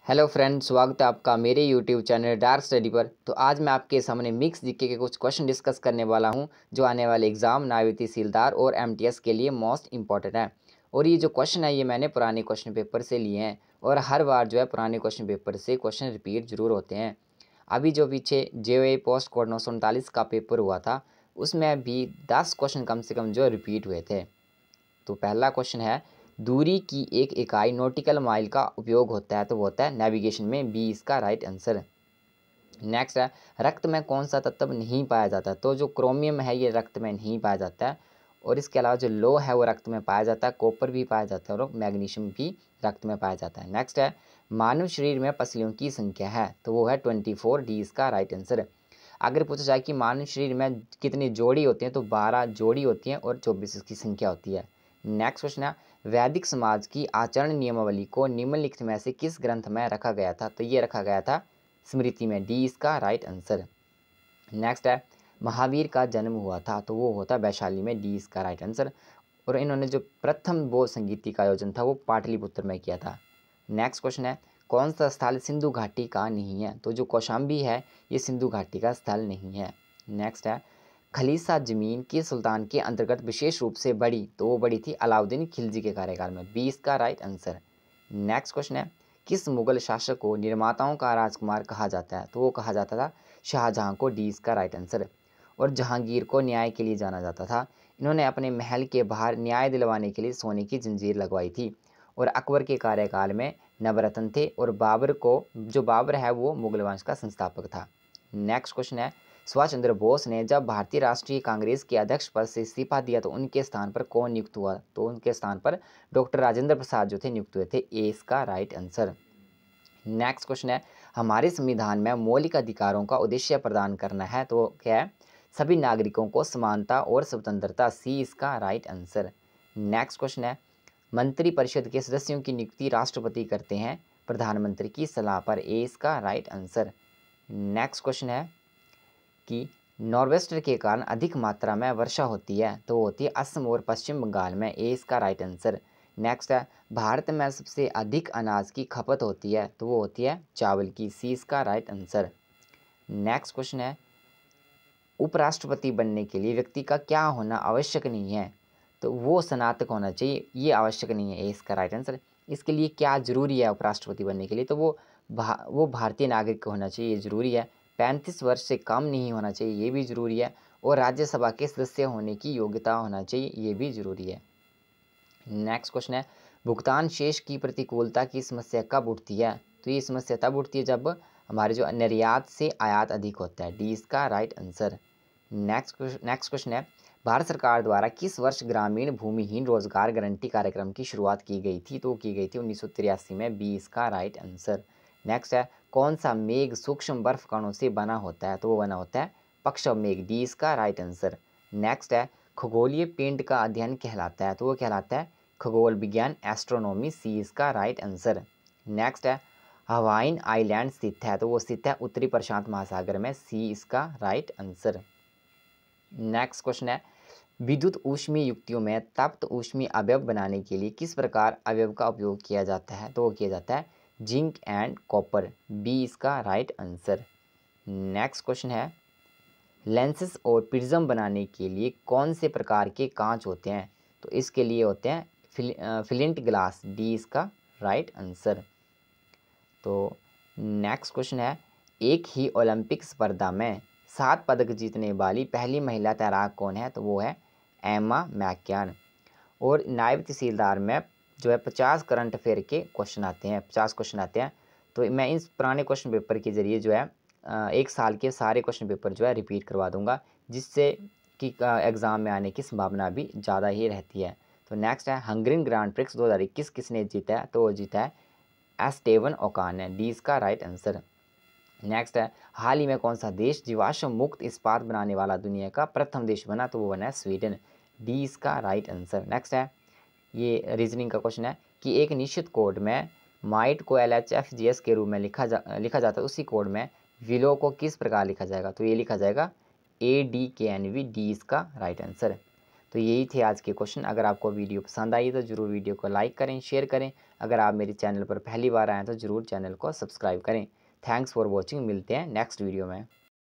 Hello friends, स्वागत है आपका मेरे यूट्यूब चैनल डार्क स्टडी पर। तो आज मैं आपके सामने मिक्स जीके के कुछ क्वेश्चन डिस्कस करने वाला हूं जो आने वाले एग्जाम नायब तहसीलदार और एमटीएस के लिए मोस्ट इंपॉर्टेंट है। और ये जो क्वेश्चन है ये मैंने पुराने क्वेश्चन पेपर से लिए हैं और हर बार जो है पुराने क्वेश्चन पेपर से क्वेश्चन रिपीट जरूर होते हैं। अभी जो पीछे जे पोस्ट कोड 939 का पेपर हुआ था उसमें भी 10 क्वेश्चन कम से कम जो रिपीट हुए थे। तो पहला क्वेश्चन है, दूरी की एक इकाई नॉटिकल माइल का उपयोग होता है तो वो होता है नेविगेशन में, बी इसका राइट आंसर। नेक्स्ट है, रक्त में कौन सा तत्व नहीं पाया जाता? तो जो क्रोमियम है ये रक्त में नहीं पाया जाता है। और इसके अलावा जो लो है वो रक्त में पाया जाता है, कॉपर भी पाया जाता है और मैग्नीशियम भी रक्त में पाया जाता है। नेक्स्ट है, मानव शरीर में पसलियों की संख्या है तो वो है 24, डी इसका राइट आंसर। अगर पूछा जाए कि मानव शरीर में कितनी जोड़ी होती हैं तो 12 जोड़ी होती हैं और 24 इसकी संख्या होती है। नेक्स्ट क्वेश्चन है, वैदिक समाज की आचरण नियमावली को निम्नलिखित में से किस ग्रंथ में रखा गया था? तो ये रखा गया था स्मृति में, डी इसका राइट आंसर। नेक्स्ट है, महावीर का जन्म हुआ था तो वो होता वैशाली में, डी इसका राइट आंसर। और इन्होंने जो प्रथम वो संगीति का आयोजन था वो पाटलिपुत्र में किया था। नेक्स्ट क्वेश्चन है, कौन सा स्थल सिंधु घाटी का नहीं है? तो जो कौशाम्बी है ये सिंधु घाटी का स्थल नहीं है। नेक्स्ट है, खलीसा जमीन किस सुल्तान के अंतर्गत विशेष रूप से बढ़ी? तो वो बढ़ी थी अलाउद्दीन खिलजी के कार्यकाल में, बी इसका राइट आंसर। नेक्स्ट क्वेश्चन है, किस मुगल शासक को निर्माताओं का राजकुमार कहा जाता है? तो वो कहा जाता था शाहजहां को, डी इसका राइट आंसर। और जहांगीर को न्याय के लिए जाना जाता था। इन्होंने अपने महल के बाहर न्याय दिलवाने के लिए सोने की जंजीर लगवाई थी। और अकबर के कार्यकाल में नवरत्न थे और बाबर है वो मुगल वंश का संस्थापक था। नेक्स्ट क्वेश्चन है, सुभाष चंद्र बोस ने जब भारतीय राष्ट्रीय कांग्रेस के अध्यक्ष पद से इस्तीफा दिया तो उनके स्थान पर कौन नियुक्त हुआ? तो उनके स्थान पर डॉक्टर राजेंद्र प्रसाद जो थे नियुक्त हुए थे, ए इसका राइट आंसर। नेक्स्ट क्वेश्चन है, हमारे संविधान में मौलिक अधिकारों का उद्देश्य प्रदान करना है तो क्या है? सभी नागरिकों को समानता और स्वतंत्रता, सी इसका राइट आंसर। नेक्स्ट क्वेश्चन है, मंत्रिपरिषद के सदस्यों की नियुक्ति राष्ट्रपति करते हैं प्रधानमंत्री की सलाह पर, ए इसका राइट आंसर। नेक्स्ट क्वेश्चन है कि नॉर्वेस्टर के कारण अधिक मात्रा में वर्षा होती है तो होती है असम और पश्चिम बंगाल में, ए इसका राइट आंसर। नेक्स्ट है, भारत में सबसे अधिक अनाज की खपत होती है तो वो होती है चावल की, सी इसका राइट आंसर। नेक्स्ट क्वेश्चन है, उपराष्ट्रपति बनने के लिए व्यक्ति का क्या होना आवश्यक नहीं है? तो वो स्नातक होना चाहिए, ये आवश्यक नहीं है, ए इसका राइट आंसर। इसके लिए क्या जरूरी है उपराष्ट्रपति बनने के लिए? तो वो भारतीय नागरिक होना चाहिए, ये जरूरी है। 35 वर्ष से कम नहीं होना चाहिए, ये भी जरूरी है। और राज्यसभा के सदस्य होने की योग्यता होना चाहिए, ये भी जरूरी है। नेक्स्ट क्वेश्चन है, भुगतान शेष की प्रतिकूलता की समस्या कब उठती है? तो ये समस्या तब उठती है जब हमारे जो निर्यात से आयात अधिक होता है, डी इसका राइट आंसर। नेक्स्ट क्वेश्चन है, भारत सरकार द्वारा किस वर्ष ग्रामीण भूमिहीन रोजगार गारंटी कार्यक्रम की शुरुआत की गई थी? तो की गई थी 1983 में, बी इसका राइट आंसर। नेक्स्ट है, कौन सा मेघ सूक्ष्म बर्फ कणों से बना होता है? तो वो बना होता है पक्षव मेघ, डी इसका राइट आंसर। नेक्स्ट है, खगोलीय पिंड का अध्ययन कहलाता है तो वो कहलाता है खगोल विज्ञान, एस्ट्रोनॉमी, सी इसका राइट आंसर। नेक्स्ट है, हवाइन आइलैंड स्थित है तो वो स्थित है उत्तरी प्रशांत महासागर में, सी इसका राइट आंसर। नेक्स्ट क्वेश्चन है, विद्युत ऊष्मीय युक्तियों में तप्त ऊष्मीय अवयव बनाने के लिए किस प्रकार अवयव का उपयोग किया जाता है? तो वो किया जाता है जिंक एंड कॉपर, बी इसका राइट आंसर। नेक्स्ट क्वेश्चन है, लेंसेस और प्रिज्म बनाने के लिए कौन से प्रकार के कांच होते हैं? तो इसके लिए होते हैं फ्लिंट ग्लास, डी इसका राइट आंसर। तो नेक्स्ट क्वेश्चन है, एक ही ओलंपिक स्पर्धा में 7 पदक जीतने वाली पहली महिला तैराक कौन है? तो वो है एमा मैककेन। और नायब तहसीलदार में जो है 50 करंट अफेयर के क्वेश्चन आते हैं, 50 क्वेश्चन आते हैं। तो मैं इस पुराने क्वेश्चन पेपर के जरिए जो है एक साल के सारे क्वेश्चन पेपर जो है रिपीट करवा दूंगा, जिससे कि एग्ज़ाम में आने की संभावना भी ज़्यादा ही रहती है। तो नेक्स्ट है, हंगरीन ग्रांड प्रिक्स 2021 किसने जीता है? तो वो जीता है एस्टेवन ओकान है, डी इसका राइट आंसर। नेक्स्ट है, हाल ही में कौन सा देश जीवाश्म मुक्त इस्पात बनाने वाला दुनिया का प्रथम देश बना? तो वो बना है स्वीडन, डी इसका राइट आंसर। नेक्स्ट है, ये रीजनिंग का क्वेश्चन है कि एक निश्चित कोड में माइट को LHFGS के रूप में लिखा जाता है, उसी कोड में विलो को किस प्रकार लिखा जाएगा? तो ये लिखा जाएगा ADKNV, डी इसका राइट आंसर। तो यही थे आज के क्वेश्चन। अगर आपको वीडियो पसंद आई तो ज़रूर वीडियो को लाइक करें, शेयर करें। अगर आप मेरे चैनल पर पहली बार आएँ तो ज़रूर चैनल को सब्सक्राइब करें। Thanks for watching. मिलते हैं नेक्स्ट वीडियो में।